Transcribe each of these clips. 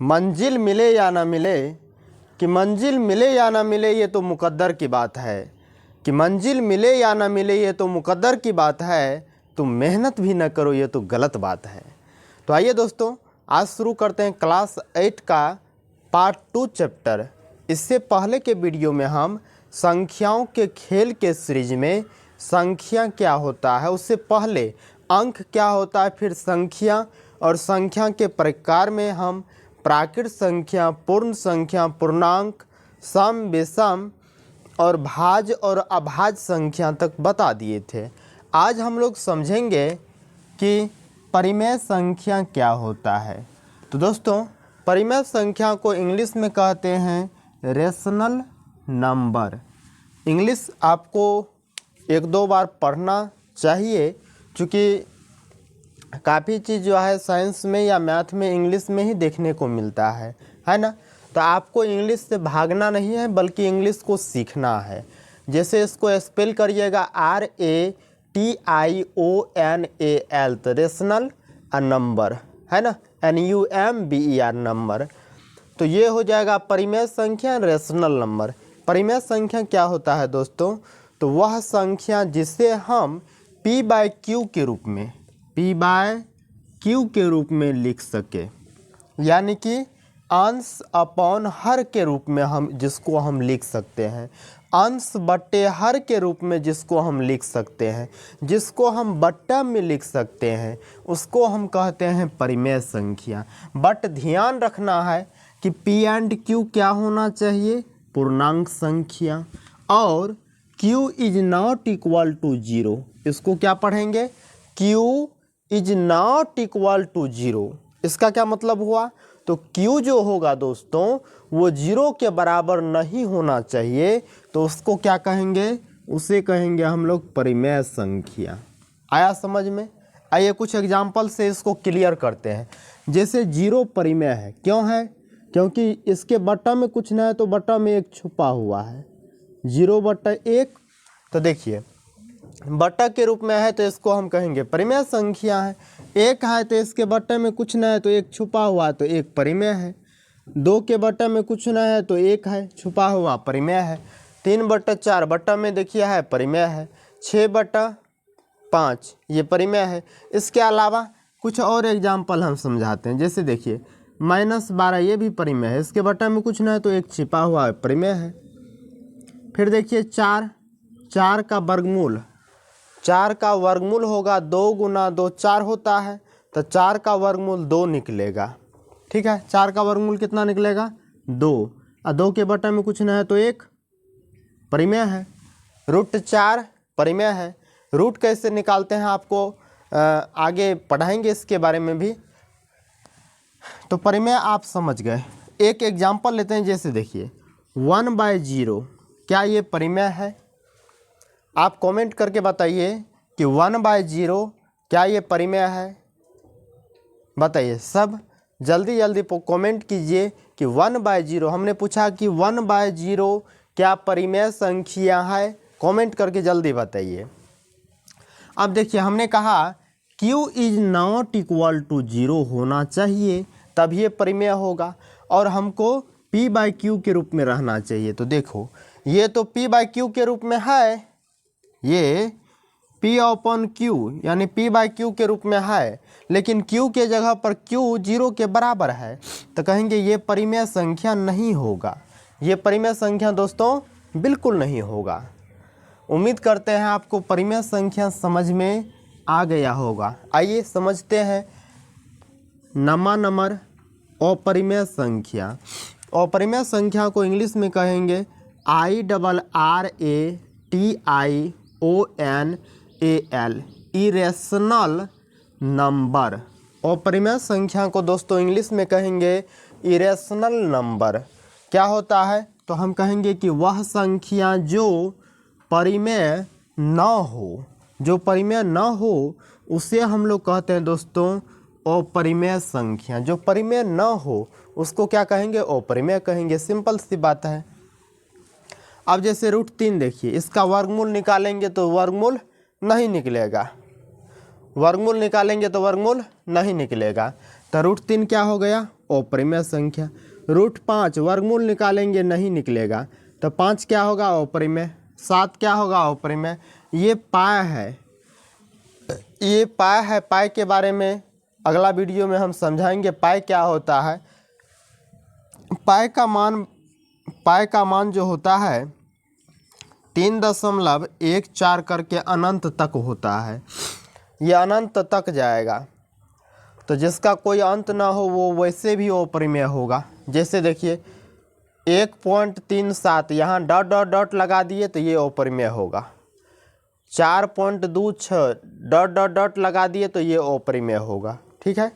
मंजिल मिले या ना मिले, कि मंजिल मिले या ना मिले ये तो मुकद्दर की बात है, कि मंजिल मिले या ना मिले ये तो मुकद्दर की बात है, तुम मेहनत भी ना करो ये तो गलत बात है। तो आइए दोस्तों, आज शुरू करते हैं क्लास 8 का पार्ट 2 चैप्टर। इससे पहले के वीडियो में हम संख्याओं के खेल के सीरीज में संख्या क्या होता है, उससे पहले अंक क्या होता है, फिर संख्या और संख्या के प्रकार में हम प्राकृत संख्या, पूर्ण संख्या, पूर्णांक, सम, विषम और भाज्य और अभाज्य संख्या तक बता दिए थे। आज हम लोग समझेंगे कि परिमेय संख्या क्या होता है। तो दोस्तों, परिमेय संख्या को इंग्लिश में कहते हैं रेशनल नंबर। इंग्लिश आपको एक दो बार पढ़ना चाहिए, क्योंकि काफ़ी चीज़ जो है साइंस में या मैथ में इंग्लिश में ही देखने को मिलता है ना। तो आपको इंग्लिश से भागना नहीं है, बल्कि इंग्लिश को सीखना है। जैसे इसको स्पेल करिएगा RATIONAL, तो रेशनल नंबर है ना, NUMBER नंबर। तो ये हो जाएगा परिमेय संख्या, रेशनल नंबर। परिमेय संख्या क्या होता है दोस्तों? तो वह संख्या जिसे हम P/Q के रूप में, P/Q के रूप में लिख सके, यानी कि अंश अपॉन हर के रूप में हम जिसको हम लिख सकते हैं, अंश बट्टे हर के रूप में जिसको हम लिख सकते हैं, जिसको हम बट्टा में लिख सकते हैं, उसको हम कहते हैं परिमेय संख्या। बट ध्यान रखना है कि P&Q क्या होना चाहिए? पूर्णांक संख्या। और Q is not equal to 0। इसको क्या पढ़ेंगे? Q is not equal to 0। इसका क्या मतलब हुआ? तो Q जो होगा दोस्तों, वो 0 के बराबर नहीं होना चाहिए। तो उसको क्या कहेंगे? उसे कहेंगे हम लोग परिमेय संख्या। आया समझ में? आइए कुछ एग्जाम्पल से इसको क्लियर करते हैं। जैसे 0 परिमेय है। क्यों है? क्योंकि इसके बट्टा में कुछ ना है, तो बट्टा में 1 छुपा हुआ है। 0/1। तो देखिए, बट्टा के रूप में है तो इसको हम कहेंगे परिमेय संख्या है। 1 है तो इसके बट्टे में कुछ ना है, तो 1 छुपा हुआ, तो 1 परिमेय है। 2 के बट्टे में कुछ ना है, तो 1 है छुपा हुआ, परिमेय है। 3/4 बट्टा में देखिए है, परिमेय है। 6/5 ये परिमेय है। इसके अलावा कुछ और एग्जाम्पल हम समझाते हैं। जैसे देखिए, -12 ये भी परिमेय है। इसके बट्टा में कुछ ना है, तो 1 छिपा हुआ, परिमेय है। फिर देखिए 4 का वर्गमूल, 4 का वर्गमूल होगा 2 × 2 4 होता है, तो 4 का वर्गमूल 2 निकलेगा। ठीक है, 4 का वर्गमूल कितना निकलेगा? 2। और 2 के बट्टे में कुछ ना है, तो 1 परिमेय है। √4 परिमेय है। रूट कैसे निकालते हैं आपको आगे पढ़ाएंगे, इसके बारे में भी। तो परिमेय आप समझ गए। एक एग्जाम्पल लेते हैं। जैसे देखिए 1/0, क्या ये परिमेय है? आप कमेंट करके बताइए कि 1/0 क्या ये परिमेय है? बताइए सब, जल्दी जल्दी कमेंट कीजिए कि 1/0। हमने पूछा कि 1/0 क्या परिमेय संख्या है? कमेंट करके जल्दी बताइए। अब देखिए, हमने कहा Q is not equal to 0 होना चाहिए, तब ये परिमेय होगा। और हमको P/Q के रूप में रहना चाहिए। तो देखो, ये तो P/Q के रूप में है, ये P/Q यानी P/Q के रूप में है, लेकिन Q के जगह पर Q 0 के बराबर है, तो कहेंगे ये परिमेय संख्या नहीं होगा। ये परिमेय संख्या दोस्तों बिल्कुल नहीं होगा। उम्मीद करते हैं आपको परिमेय संख्या समझ में आ गया होगा। आइए समझते हैं नंबर अपरिमेय संख्या। अपरिमेय संख्या को इंग्लिश में कहेंगे IRRATIONAL, इरेशनल नंबर। अपरिमेय संख्या को दोस्तों इंग्लिश में कहेंगे इरेशनल नंबर। क्या होता है? तो हम कहेंगे कि वह संख्या जो परिमेय न हो, जो परिमेय न हो उसे हम लोग कहते हैं दोस्तों अपरिमेय संख्या। जो परिमेय न हो उसको क्या कहेंगे? अपरिमेय कहेंगे। सिंपल सी बात है। अब जैसे √3 देखिए, इसका वर्गमूल निकालेंगे तो वर्गमूल नहीं निकलेगा, वर्गमूल निकालेंगे तो वर्गमूल नहीं निकलेगा। तो √3 क्या हो गया? अपरिमेय संख्या। √5 वर्गमूल निकालेंगे नहीं निकलेगा, तो 5 क्या होगा अपरिमेय, 7 क्या होगा अपरिमेय। ये पाई है, ये पाई है। पाई के बारे में अगला वीडियो में हम समझाएंगे पाई क्या होता है। पाई का मान जो होता है 3.14 करके अनंत तक होता है। ये अनंत तक जाएगा, तो जिसका कोई अंत ना हो वो वैसे भी अपरिमेय होगा। जैसे देखिए 1.37 यहाँ डॉट डॉट डॉट लगा दिए तो ये अपरिमेय होगा। 4.26 डॉट डॉट डॉट लगा दिए तो ये अपरिमेय होगा। ठीक है,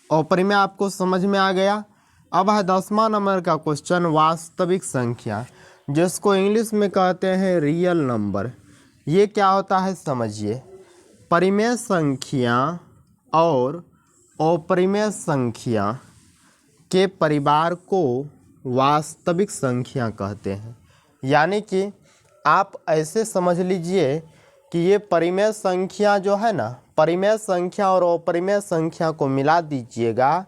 अपरिमेय आपको समझ में आ गया। अब है 10वां नंबर का क्वेश्चन, वास्तविक संख्या, जिसको इंग्लिश में कहते हैं रियल नंबर। ये क्या होता है समझिए। परिमेय संख्या और अपरिमेय संख्या के परिवार को वास्तविक संख्या कहते हैं। यानी कि आप ऐसे समझ लीजिए कि ये परिमेय संख्या जो है ना, परिमेय संख्या और अपरिमेय संख्या को मिला दीजिएगा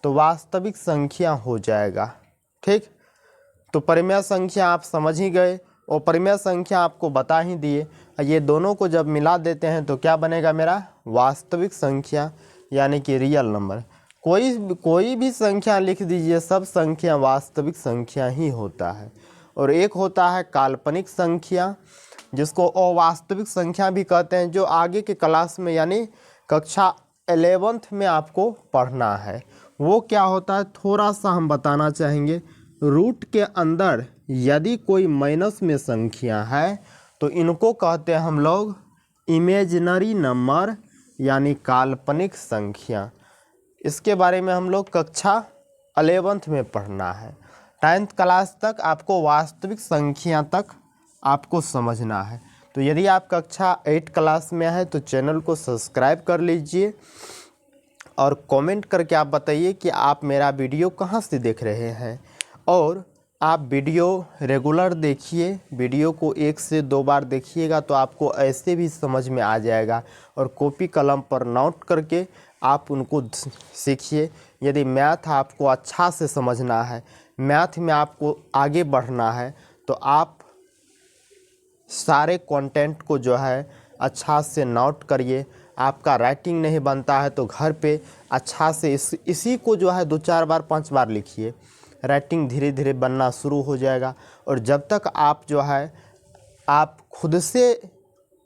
तो वास्तविक संख्या हो जाएगा। ठीक, तो परिमेय संख्या आप समझ ही गए, अपरिमेय संख्या आपको बता ही दिए। ये दोनों को जब मिला देते हैं तो क्या बनेगा मेरा वास्तविक संख्या, यानी कि रियल नंबर। कोई भी संख्या लिख दीजिए, सब संख्या वास्तविक संख्या ही होता है। और एक होता है काल्पनिक संख्या, जिसको अवास्तविक संख्या भी कहते हैं, जो आगे के क्लास में यानी कक्षा 11th में आपको पढ़ना है। वो क्या होता है थोड़ा सा हम बताना चाहेंगे। रूट के अंदर यदि कोई माइनस में संख्या है तो इनको कहते हैं हम लोग इमेजिनरी नंबर, यानी काल्पनिक संख्या। इसके बारे में हम लोग कक्षा 11th में पढ़ना है। 10th क्लास तक आपको वास्तविक संख्या तक आपको समझना है। तो यदि आप कक्षा 8 क्लास में है तो चैनल को सब्सक्राइब कर लीजिए और कमेंट करके आप बताइए कि आप मेरा वीडियो कहाँ से देख रहे हैं। और आप वीडियो रेगुलर देखिए, वीडियो को 1 से 2 बार देखिएगा तो आपको ऐसे भी समझ में आ जाएगा। और कॉपी कलम पर नोट करके आप उनको सीखिए। यदि मैथ आपको अच्छा से समझना है, मैथ में आपको आगे बढ़ना है, तो आप सारे कंटेंट को जो है अच्छा से नोट करिए। आपका राइटिंग नहीं बनता है तो घर पे अच्छा से इसी को जो है 2-4 बार 5 बार लिखिए, राइटिंग धीरे धीरे बनना शुरू हो जाएगा। और जब तक आप जो है आप खुद से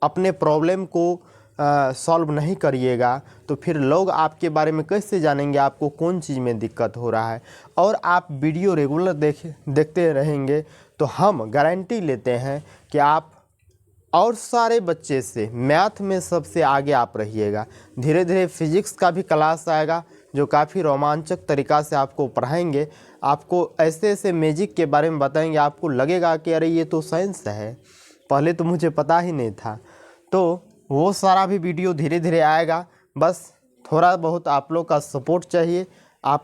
अपने प्रॉब्लम को सॉल्व नहीं करिएगा तो फिर लोग आपके बारे में कैसे जानेंगे आपको कौन चीज़ में दिक्कत हो रहा है। और आप वीडियो रेगुलर देखते रहेंगे तो हम गारंटी लेते हैं कि आप और सारे बच्चे से मैथ में सबसे आगे आप रहिएगा। धीरे धीरे फिजिक्स का भी क्लास आएगा जो काफ़ी रोमांचक तरीक़ा से आपको पढ़ाएंगे। आपको ऐसे ऐसे मैजिक के बारे में बताएंगे, आपको लगेगा कि अरे ये तो साइंस है, पहले तो मुझे पता ही नहीं था। तो वो सारा भी वीडियो धीरे धीरे आएगा। बस थोड़ा बहुत आप लोग का सपोर्ट चाहिए।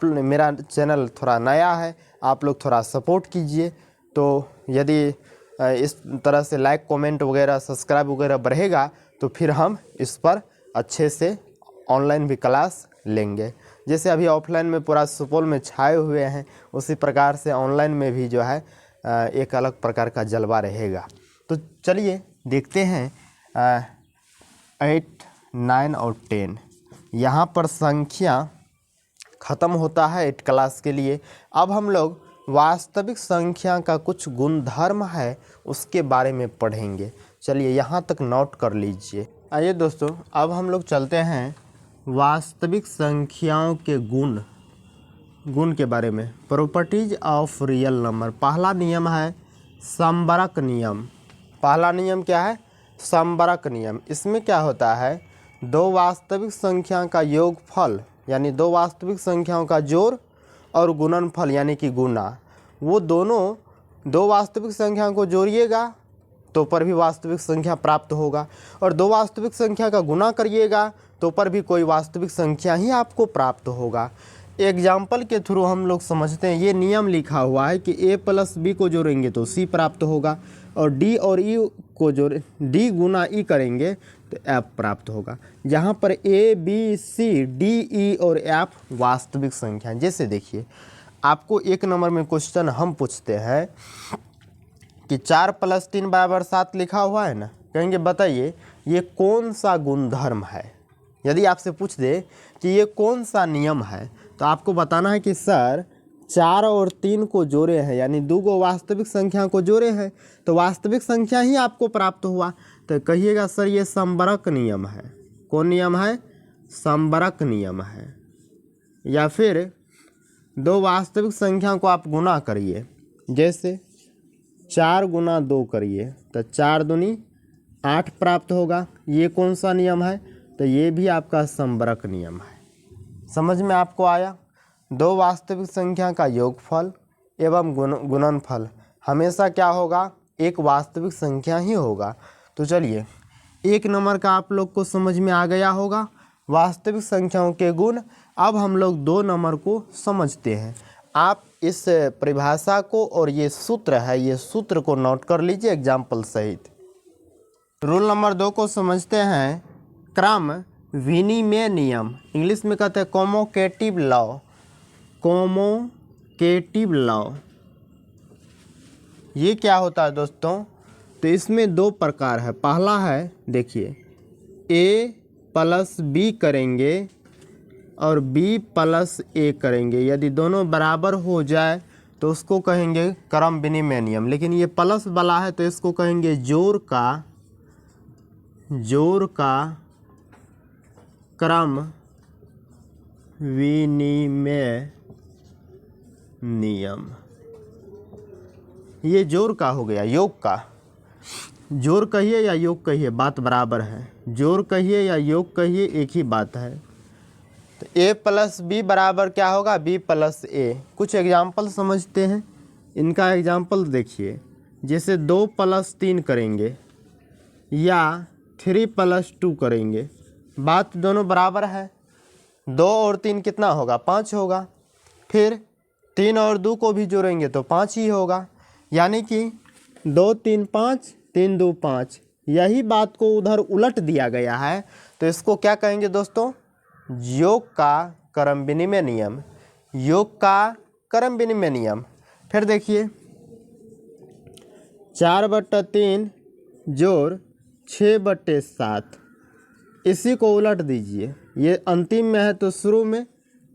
मेरा चैनल थोड़ा नया है, आप लोग थोड़ा सपोर्ट कीजिए। तो यदि इस तरह से लाइक कमेंट वगैरह सब्सक्राइब वगैरह बढ़ेगा तो फिर हम इस पर अच्छे से ऑनलाइन भी क्लास लेंगे। जैसे अभी ऑफलाइन में पूरा सुपौल में छाए हुए हैं, उसी प्रकार से ऑनलाइन में भी जो है एक अलग प्रकार का जलवा रहेगा। तो चलिए देखते हैं 8, 9 और 10। यहाँ पर संख्या ख़त्म होता है 8 क्लास के लिए। अब हम लोग वास्तविक संख्या का कुछ गुणधर्म है उसके बारे में पढ़ेंगे। चलिए यहाँ तक नोट कर लीजिए। आइए दोस्तों, अब हम लोग चलते हैं वास्तविक संख्याओं के गुण के बारे में। Properties of real number. पहला नियम है समवर्क नियम। पहला नियम क्या है? समवर्क नियम। इसमें क्या होता है, 2 वास्तविक संख्या का योगफल यानी 2 वास्तविक संख्याओं का जोड़ और गुणनफल यानी कि गुना, वो दोनों 2 वास्तविक संख्याओं को जोड़िएगा तो पर भी वास्तविक संख्या प्राप्त होगा, और 2 वास्तविक संख्या का गुना करिएगा तो पर भी कोई वास्तविक संख्या ही आपको प्राप्त होगा। एग्जाम्पल के थ्रू हम लोग समझते हैं। ये नियम लिखा हुआ है कि ए प्लस बी को जोड़ेंगे तो सी प्राप्त होगा, और डी और ई को जोड़े डी गुना ई करेंगे तो एफ प्राप्त होगा। जहाँ पर A B C D E और एफ वास्तविक संख्या हैं। जैसे देखिए, आपको 1 नंबर में क्वेश्चन हम पूछते हैं कि 4 + 3 = 7 लिखा हुआ है ना, कहेंगे बताइए ये कौन सा गुणधर्म है। यदि आपसे पूछ दे कि ये कौन सा नियम है, तो आपको बताना है कि सर 4 और 3 को जोड़े हैं, यानी 2 गो वास्तविक संख्या को जोड़े हैं तो वास्तविक संख्या ही आपको प्राप्त हुआ। तो कहिएगा सर ये समवर्क नियम है। कौन नियम है? समवर्क नियम है। या फिर 2 वास्तविक संख्या को आप गुना करिए, जैसे 4 × 2 करिए तो 4 दूनी 8 प्राप्त होगा। ये कौन सा नियम है? तो ये भी आपका समवर्क नियम है। समझ में आपको आया? 2 वास्तविक संख्या का योगफल एवं गुणनफल हमेशा क्या होगा? एक वास्तविक संख्या ही होगा। तो चलिए 1 नंबर का आप लोग को समझ में आ गया होगा, वास्तविक संख्याओं के गुण। अब हम लोग 2 नंबर को समझते हैं। आप इस परिभाषा को और ये सूत्र है, ये सूत्र को नोट कर लीजिए एग्जाम्पल सहित। रूल नंबर 2 को समझते हैं, क्रम विनिमय नियम, इंग्लिश में कहते हैं कॉमोकेटिव लॉ। कॉमोकेटिव लॉ ये क्या होता है दोस्तों? तो इसमें 2 प्रकार है। पहला है देखिए, a + b करेंगे और b + a करेंगे, यदि दोनों बराबर हो जाए तो उसको कहेंगे क्रम विनिमय नियम। लेकिन ये प्लस वाला है तो इसको कहेंगे जोड़ का क्रम विनिमय नियम। ये जोड़ का हो गया, योग का। जोड़ कहिए या योग कहिए बात बराबर है, जोड़ कहिए या योग कहिए एक ही बात है। तो a + b बराबर क्या होगा? b + a। कुछ एग्जाम्पल समझते हैं। इनका एग्जाम्पल देखिए, जैसे 2 + 3 करेंगे या 3 + 2 करेंगे, बात दोनों बराबर है। 2 और 3 कितना होगा? 5 होगा। फिर 3 और 2 को भी जोड़ेंगे तो 5 ही होगा, यानी कि 2 3 5 3 2 5। यही बात को उधर उलट दिया गया है, तो इसको क्या कहेंगे दोस्तों? योग का क्रम विनिमय नियम। योग का क्रम विनिमय नियम। फिर देखिए 4/3 जोड़ 6/7, इसी को उलट दीजिए। ये अंतिम में है तो शुरू में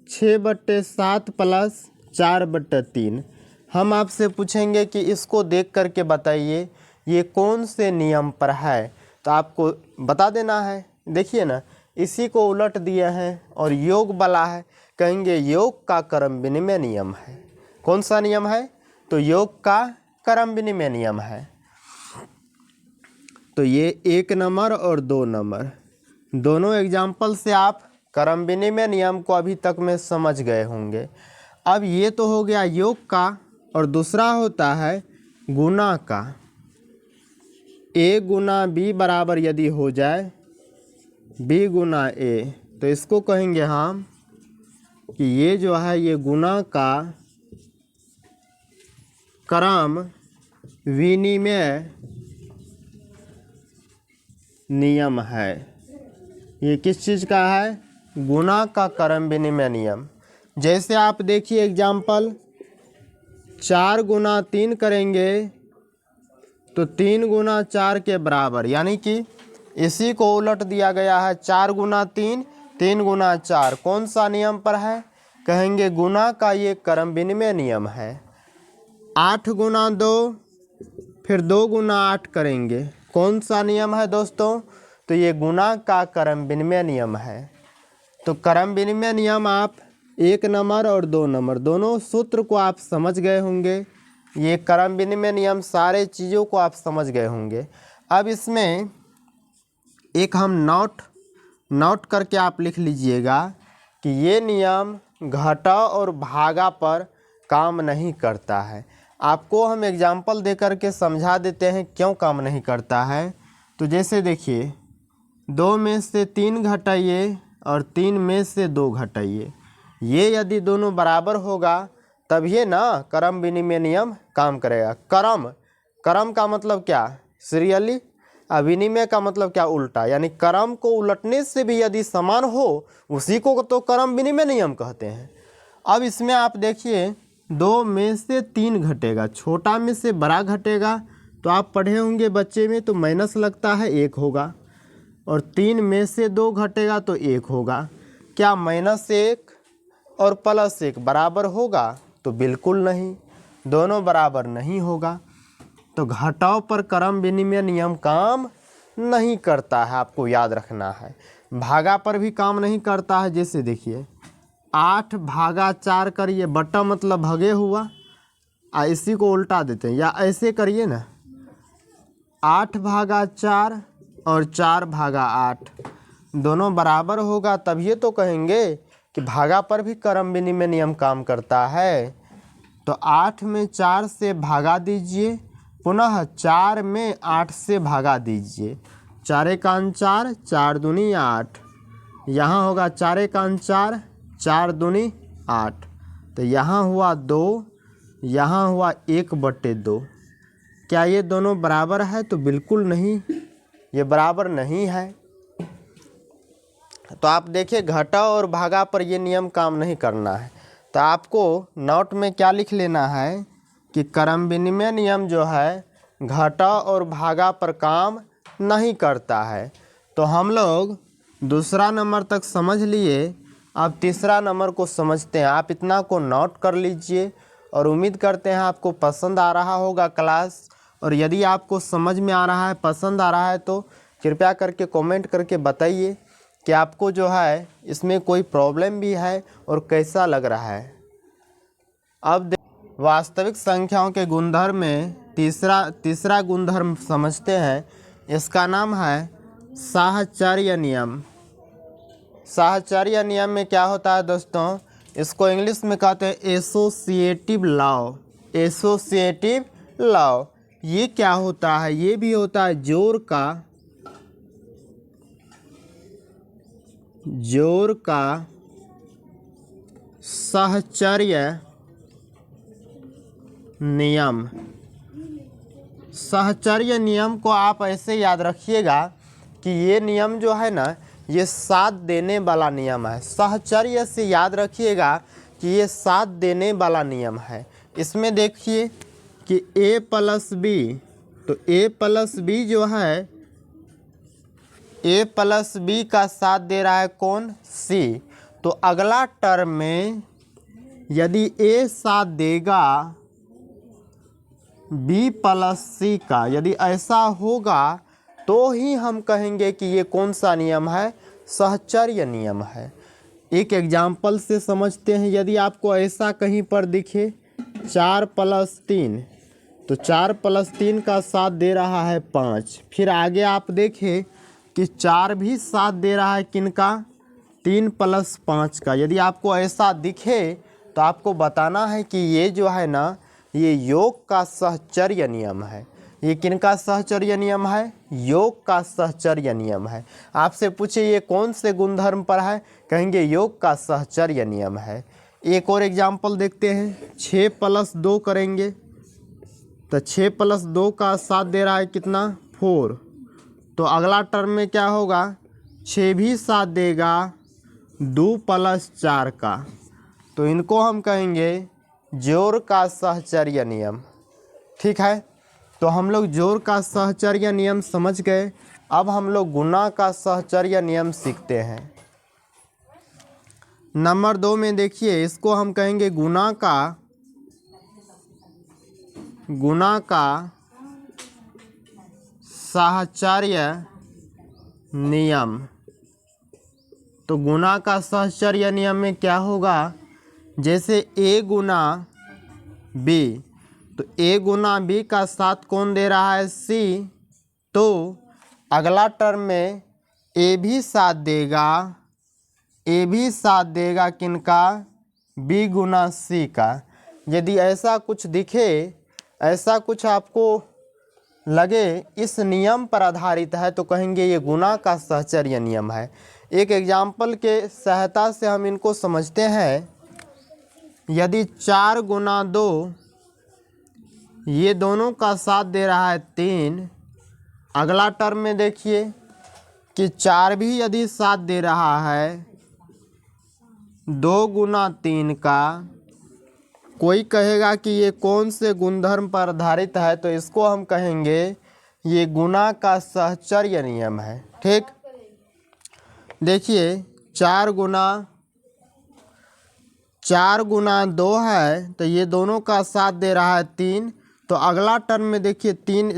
6/7 + 4/3। हम आपसे पूछेंगे कि इसको देख करके बताइए ये कौन से नियम पर है, तो आपको बता देना है। देखिए ना, इसी को उलट दिए हैं और योग वाला है, कहेंगे योग का क्रम विनिमय नियम है। कौन सा नियम है? तो योग का क्रम विनिमय नियम है। तो ये 1 नंबर और 2 नंबर दोनों एग्जाम्पल से आप क्रम विनिमय नियम को अभी तक में समझ गए होंगे। अब ये तो हो गया योग का, और दूसरा होता है गुना का। a × b बराबर यदि हो जाए b × a, तो इसको कहेंगे हम कि ये जो है ये गुना का क्रम विनिमय नियम है। ये किस चीज़ का है? गुना का क्रम विनिमय नियम। जैसे आप देखिए एग्जाम्पल, 4 × 3 करेंगे तो 3 × 4 के बराबर, यानी कि इसी को उलट दिया गया है। 4 × 3 3 × 4 कौन सा नियम पर है? कहेंगे गुना का ये क्रम विनिमय नियम है। 8 × 2 फिर 2 × 8 करेंगे, कौन सा नियम है दोस्तों? तो ये गुना का क्रम विनिमय नियम है। तो क्रम विनिमय नियम आप 1 नंबर और 2 नंबर दोनों सूत्र को आप समझ गए होंगे। ये क्रम विनिमय नियम सारे चीज़ों को आप समझ गए होंगे। अब इसमें एक हम नोट करके आप लिख लीजिएगा कि ये नियम घटा और भागा पर काम नहीं करता है। आपको हम एग्जाम्पल दे करके समझा देते हैं क्यों काम नहीं करता है। तो जैसे देखिए 2 में से 3 घटाइए और 3 में से 2 घटाइए, ये यदि दोनों बराबर होगा तब ये ना क्रम विनिमय नियम काम करेगा। क्रम का मतलब क्या, सीरियली, विनिमय का मतलब क्या, उल्टा। यानी क्रम को उलटने से भी यदि समान हो उसी को तो क्रम विनिमय नियम कहते हैं। अब इसमें आप देखिए 2 में से 3 घटेगा, छोटा में से बड़ा घटेगा, तो आप पढ़े होंगे बच्चे में तो माइनस लगता है 1 होगा, और 3 में से 2 घटेगा तो 1 होगा। क्या -1 और +1 बराबर होगा? तो बिल्कुल नहीं, दोनों बराबर नहीं होगा। तो घटाव पर क्रम विनिमय नियम काम नहीं करता है, आपको याद रखना है। भागा पर भी काम नहीं करता है। जैसे देखिए 8 भागा 4 करिए, बट्टा मतलब भगे हुआ, इसी को उल्टा देते हैं, या ऐसे करिए ना 8 भागा 4 और 4 भागा 8 दोनों बराबर होगा, तब ये तो कहेंगे कि भागा पर भी क्रम विनिमय नियम काम करता है। तो 8 में 4 से भागा दीजिए, पुनः 4 में 8 से भागा दीजिए। 4 एकान 4, 4 दूनी 8, यहाँ होगा 4 एकान 4, 4 दूनी 8, तो यहाँ हुआ 2, यहाँ हुआ 1/2। क्या ये दोनों बराबर है? तो बिल्कुल नहीं, ये बराबर नहीं है। तो आप देखिए घटा और भागा पर ये नियम काम नहीं करना है। तो आपको नोट में क्या लिख लेना है कि क्रम विनिमय नियम जो है घटा और भागा पर काम नहीं करता है। तो हम लोग दूसरा नंबर तक समझ लिए, अब तीसरा नंबर को समझते हैं। आप इतना को नोट कर लीजिए और उम्मीद करते हैं आपको पसंद आ रहा होगा क्लास। और यदि आपको समझ में आ रहा है, पसंद आ रहा है, तो कृपया करके कमेंट करके बताइए कि आपको जो है इसमें कोई प्रॉब्लम भी है और कैसा लग रहा है। अब वास्तविक संख्याओं के गुणधर्म में तीसरा गुणधर्म समझते हैं। इसका नाम है साहचर्य नियम। साहचर्य नियम में क्या होता है दोस्तों, इसको इंग्लिश में कहते हैं एसोसिएटिव लॉ। एसोसिएटिव लॉ ये क्या होता है? ये भी होता है जोड़ का साहचर्य नियम। साहचर्य नियम को आप ऐसे याद रखिएगा कि ये नियम जो है ना, ये साथ देने वाला नियम है। साहचर्य से याद रखिएगा कि ये साथ देने वाला नियम है। इसमें देखिए कि a + b, तो a + b जो है, a + b का साथ दे रहा है कौन? c। तो अगला टर्म में यदि a साथ देगा b + c का, यदि ऐसा होगा तो ही हम कहेंगे कि ये कौन सा नियम है? साहचर्य नियम है। एक एग्जाम्पल से समझते हैं। यदि आपको ऐसा कहीं पर दिखे 4 + 3, तो 4 + 3 का साथ दे रहा है 5। फिर आगे आप देखें कि 4 भी साथ दे रहा है किनका? 3 + 5 का। यदि आपको ऐसा दिखे तो आपको बताना है कि ये जो है ना, ये योग का साहचर्य नियम है। ये किनका साहचर्य नियम है? योग का साहचर्य नियम है। आपसे पूछे ये कौन से गुणधर्म पर है, कहेंगे योग का साहचर्य नियम है। एक और एग्जाम्पल देखते हैं। 6 + 2 करेंगे तो 6 + 2 का साथ दे रहा है कितना? 4। तो अगला टर्म में क्या होगा? 6 भी साथ देगा 2 + 4 का। तो इनको हम कहेंगे जोड़ का साहचर्य नियम। ठीक है, तो हम लोग जोड़ का साहचर्य नियम समझ गए। अब हम लोग गुणा का साहचर्य नियम सीखते हैं। नंबर 2 में देखिए, इसको हम कहेंगे गुणा का साहचर्य नियम। तो गुणा का साहचर्य नियम में क्या होगा? जैसे a गुना b, तो a गुना b का साथ कौन दे रहा है? c। तो अगला टर्म में a भी साथ देगा किनका? b गुना c का। यदि ऐसा कुछ दिखे, ऐसा कुछ आपको लगे इस नियम पर आधारित है, तो कहेंगे ये गुणा का साहचर्य नियम है। एक एग्जाम्पल के सहायता से हम इनको समझते हैं। यदि 4 गुना 2 ये दोनों का साथ दे रहा है 3, अगला टर्म में देखिए कि 4 भी यदि साथ दे रहा है 2 गुना 3 का, कोई कहेगा कि ये कौन से गुणधर्म पर आधारित है, तो इसको हम कहेंगे ये गुणा का सहचर्य नियम है। ठीक, देखिए 4 गुना 2 है तो ये दोनों का साथ दे रहा है 3, तो अगला टर्म में देखिए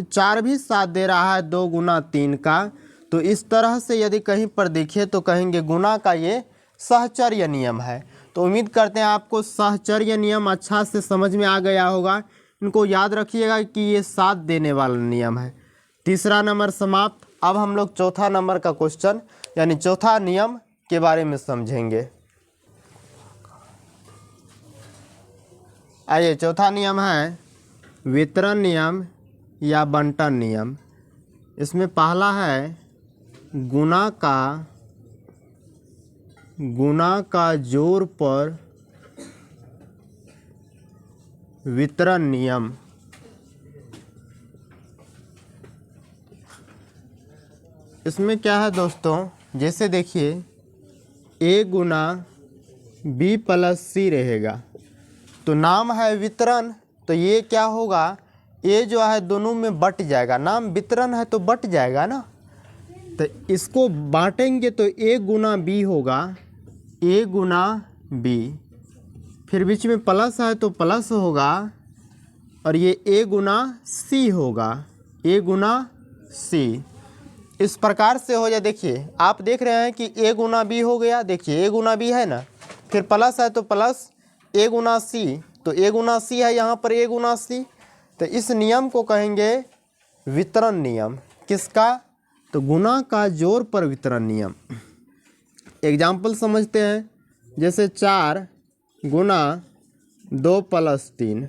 4 भी साथ दे रहा है 2 गुना 3 का। तो इस तरह से यदि कहीं पर दिखे तो कहेंगे गुणा का ये सहचर्य नियम है। तो उम्मीद करते हैं आपको सहचर्य नियम अच्छा से समझ में आ गया होगा। इनको याद रखिएगा कि ये साथ देने वाला नियम है। तीसरा नंबर समाप्त। अब हम लोग चौथा नंबर का क्वेश्चन यानी चौथा नियम के बारे में समझेंगे। आइए, चौथा नियम है वितरण नियम या बंटन नियम। इसमें पहला है गुणा का जोड़ पर वितरण नियम। इसमें क्या है दोस्तों, जैसे देखिए a गुना b प्लस सी रहेगा, तो नाम है वितरण, तो ये क्या होगा, a जो है दोनों में बट जाएगा। नाम वितरण है तो बट जाएगा ना, तो इसको बांटेंगे तो a गुना b होगा, a गुना b, फिर बीच में प्लस है तो प्लस होगा, और ये a गुना c होगा, a गुना c। इस प्रकार से हो जाए। देखिए आप देख रहे हैं कि a गुना b हो गया, देखिए a गुना b है ना, फिर प्लस है तो प्लस a गुना c, तो a गुना c है यहाँ पर a गुना c, तो इस नियम को कहेंगे वितरण नियम। किसका, तो गुणा का जोड़ पर वितरण नियम। एग्जाम्पल समझते हैं, जैसे 4 गुना 2 प्लस 3,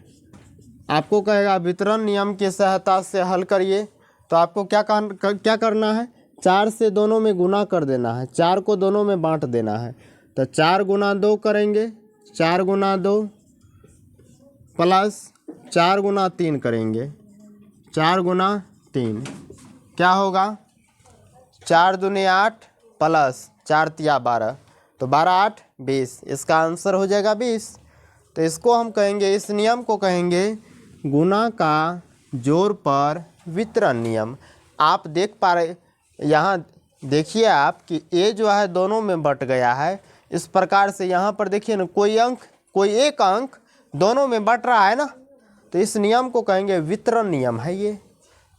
आपको कहेगा वितरण नियम की सहायता से हल करिए। तो आपको क्या करना है, 4 से दोनों में गुना कर देना है, 4 को दोनों में बांट देना है। तो 4 गुना 2 करेंगे, 4 गुना 2 प्लस 4 गुना 3 करेंगे, 4 गुना 3 क्या होगा, 4 दूनी 8 प्लस 4 तिया 12, तो 12 8 20, इसका आंसर हो जाएगा 20। तो इसको हम कहेंगे, इस नियम को कहेंगे गुणा का जोड़ पर वितरण नियम। आप देख पा रहे, यहाँ देखिए आप कि a जो है दोनों में बट गया है। इस प्रकार से यहाँ पर देखिए ना, कोई एक अंक दोनों में बट रहा है ना, तो इस नियम को कहेंगे वितरण नियम है ये।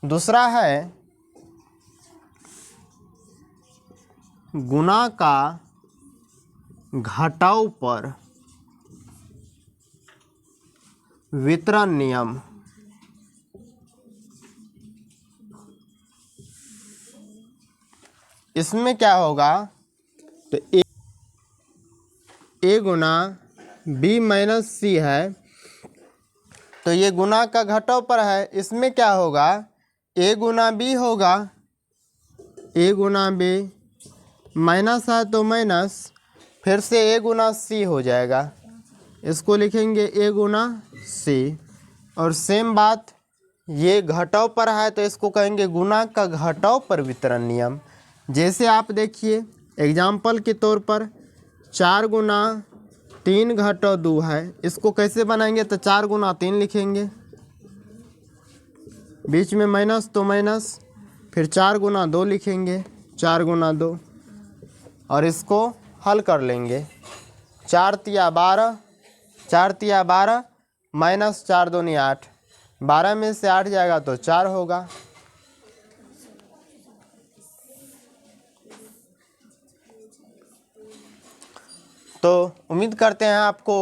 दूसरा है गुणा का घटाव पर वितरण नियम। इसमें क्या होगा, तो a गुना b माइनस सी है, तो ये गुना का घटाव पर है। इसमें क्या होगा, a गुना b होगा, a गुना b, माइनस है तो माइनस, फिर से a गुना c हो जाएगा, इसको लिखेंगे a गुना c। और सेम बात ये घटाव पर है तो इसको कहेंगे गुना का घटाव पर वितरण नियम। जैसे आप देखिए एग्जाम्पल के तौर पर 4 गुना 3 घटाव 2 है, इसको कैसे बनाएंगे, तो 4 गुना 3 लिखेंगे, बीच में माइनस तो माइनस, फिर 4 गुना 2 लिखेंगे, 4 गुना 2, और इसको हल कर लेंगे। 4 तिया 12, 4 तिया 12 माइनस 4 दूनी 8, 12 में से 8 जाएगा तो 4 होगा। तो उम्मीद करते हैं आपको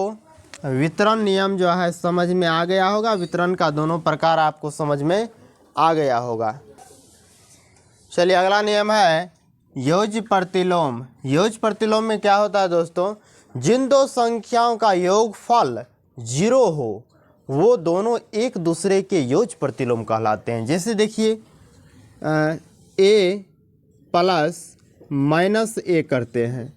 वितरण नियम जो है समझ में आ गया होगा, वितरण का दोनों प्रकार आपको समझ में आ गया होगा। चलिए अगला नियम है योज्य प्रतिलोम। योज्य प्रतिलोम में क्या होता है दोस्तों, जिन दो संख्याओं का योगफल 0 हो वो दोनों एक दूसरे के योज्य प्रतिलोम कहलाते हैं। जैसे देखिए a प्लस माइनस ए करते हैं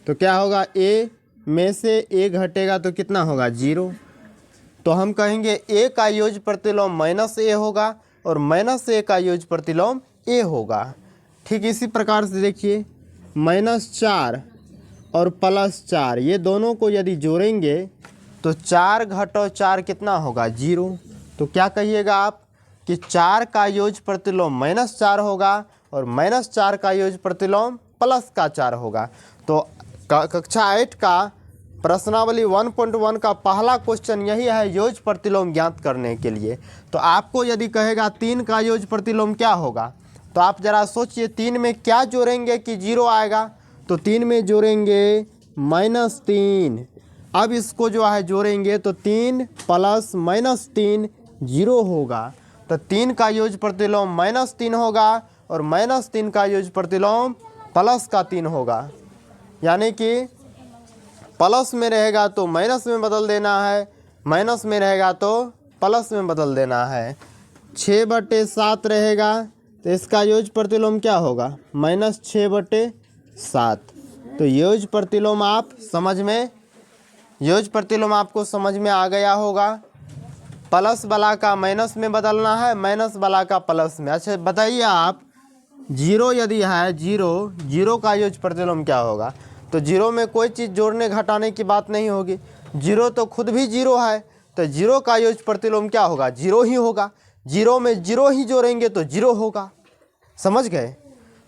तो क्या होगा, ए में से ए घटेगा तो कितना होगा, 0। तो हम कहेंगे ए का योज्य प्रतिलोम माइनस ए होगा और माइनस ए का योज्य प्रतिलोम ए होगा। ठीक इसी प्रकार से देखिए -4 और +4 ये दोनों को यदि जोड़ेंगे तो 4 घटाओ 4 कितना होगा, 0। तो क्या कहिएगा आप कि 4 का योज्य प्रतिलोम -4 होगा और -4 का योज्य प्रतिलोम +4 होगा। तो कक्षा 8 का प्रश्नावली 1.1 का पहला क्वेश्चन यही है, योज्य प्रतिलोम ज्ञात करने के लिए। तो आपको यदि कहेगा 3 का योज्य प्रतिलोम क्या होगा, तो आप जरा सोचिए 3 में क्या जोड़ेंगे कि 0 आएगा। तो 3 में जोड़ेंगे -3। अब इसको जो है जोड़ेंगे तो 3 + -3 0 होगा। तो 3 का योज्य प्रतिलोम -3 होगा और -3 का योज्य प्रतिलोम +3 होगा। यानी कि प्लस में रहेगा तो माइनस में बदल देना है, माइनस में रहेगा तो प्लस में बदल देना है। 6/7 रहेगा तो इसका योज्य प्रतिलोम क्या होगा, -6/7। तो योज्य प्रतिलोम आप समझ में, योज्य प्रतिलोम आपको समझ में आ गया होगा। प्लस वाला का माइनस में बदलना है, माइनस वाला का प्लस में। अच्छा बताइए आप, 0 यदि है, 0 का योज्य प्रतिलोम क्या होगा। तो 0 में कोई चीज़ जोड़ने घटाने की बात नहीं होगी, 0 तो खुद भी 0 है। तो 0 का योज्य प्रतिलोम क्या होगा, 0 ही होगा। 0 में 0 ही जोड़ेंगे तो 0 होगा। समझ गए।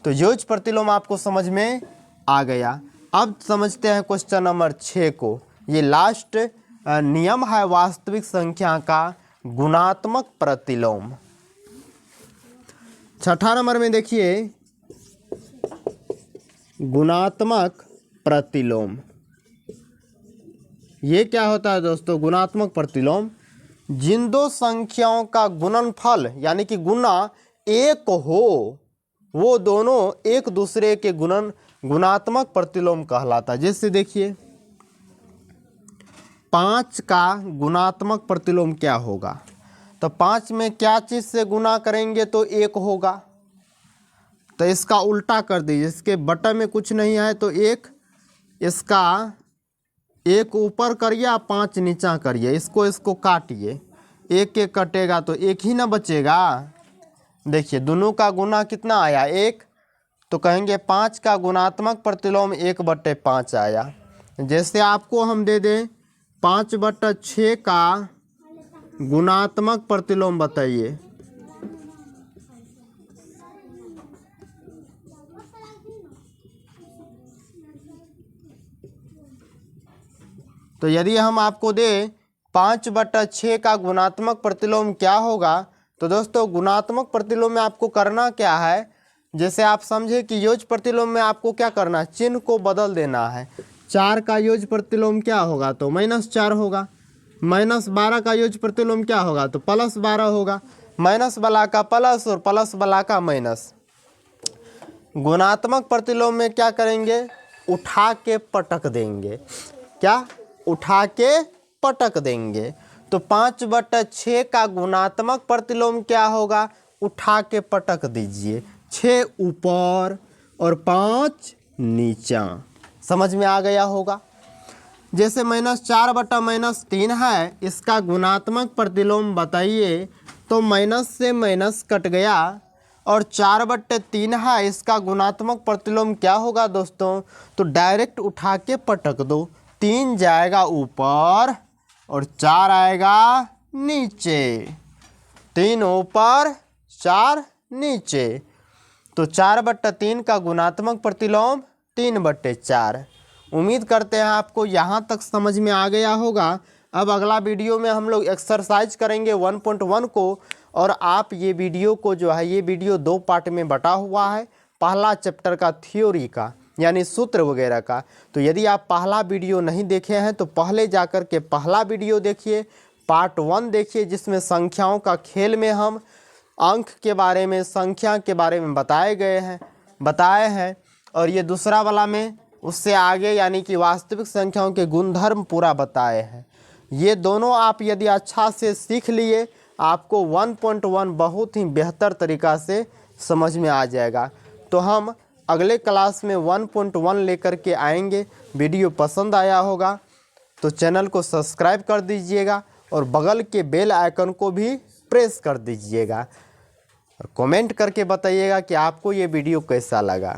तो योज्य प्रतिलोम आपको समझ में आ गया। अब समझते हैं क्वेश्चन नंबर 6 को। ये लास्ट नियम है वास्तविक संख्या का गुणात्मक प्रतिलोम। 6ठा नंबर में देखिए गुणात्मक प्रतिलोम। ये क्या होता है दोस्तों, गुणात्मक प्रतिलोम जिन दो संख्याओं का गुणनफल यानी कि गुना एक हो, वो दोनों एक दूसरे के गुणात्मक प्रतिलोम कहलाता है। जैसे देखिए 5 का गुणात्मक प्रतिलोम क्या होगा, तो 5 में क्या चीज़ से गुना करेंगे तो 1 होगा। तो इसका उल्टा कर दीजिए, इसके बटन में कुछ नहीं है तो 1, इसका 1 ऊपर करिए, 5 नीचा करिए, इसको काटिए, 1 कटेगा तो 1 ही ना बचेगा। देखिए दोनों का गुना कितना आया, 1। तो कहेंगे 5 का गुणात्मक प्रतिलोम 1/5 आया। जैसे आपको हम दे दें 5/6 का गुणात्मक प्रतिलोम बताइए। तो यदि हम आपको दें 5/6 का गुणात्मक प्रतिलोम क्या होगा, तो दोस्तों गुणात्मक प्रतिलोम में आपको करना क्या है, जैसे आप समझे कि योज्य प्रतिलोम में आपको क्या करना है, चिन्ह को बदल देना है। 4 का योज्य प्रतिलोम क्या होगा, तो -4 होगा। -12 का योज्य प्रतिलोम क्या होगा, तो +12 होगा। माइनस वाला का प्लस और प्लस वाला का माइनस। गुणात्मक प्रतिलोम में क्या करेंगे, उठा के पटक देंगे। क्या, उठा के पटक देंगे। तो 5/6 का गुणात्मक प्रतिलोम क्या होगा, उठा के पटक दीजिए, 6 ऊपर और 5 नीचा। समझ में आ गया होगा। जैसे -4/-3 है, इसका गुणात्मक प्रतिलोम बताइए, तो माइनस से माइनस कट गया और 4/3 है, इसका गुणात्मक प्रतिलोम क्या होगा दोस्तों, तो डायरेक्ट उठा के पटक दो, 3 जाएगा ऊपर और 4 आएगा नीचे। 3 ऊपर 4 नीचे। तो 4/3 का गुणात्मक प्रतिलोम 3/4। उम्मीद करते हैं आपको यहाँ तक समझ में आ गया होगा। अब अगला वीडियो में हम लोग एक्सरसाइज करेंगे 1.1 को, और आप ये वीडियो को जो है, ये वीडियो 2 पार्ट में बटा हुआ है। पहला चैप्टर का थ्योरी का यानी सूत्र वगैरह का। तो यदि आप पहला वीडियो नहीं देखे हैं तो पहले जाकर के पहला वीडियो देखिए, पार्ट 1 देखिए, जिसमें संख्याओं का खेल में हम अंक के बारे में, संख्या के बारे में बताए हैं। और ये दूसरा वाला में उससे आगे यानी कि वास्तविक संख्याओं के गुणधर्म पूरा बताए हैं। ये दोनों आप यदि अच्छा से सीख लिए, आपको 1.1 बहुत ही बेहतर तरीक़ा से समझ में आ जाएगा। तो हम अगले क्लास में 1.1 लेकर के आएंगे। वीडियो पसंद आया होगा तो चैनल को सब्सक्राइब कर दीजिएगा और बगल के बेल आइकन को भी प्रेस कर दीजिएगा और कमेंट करके बताइएगा कि आपको ये वीडियो कैसा लगा।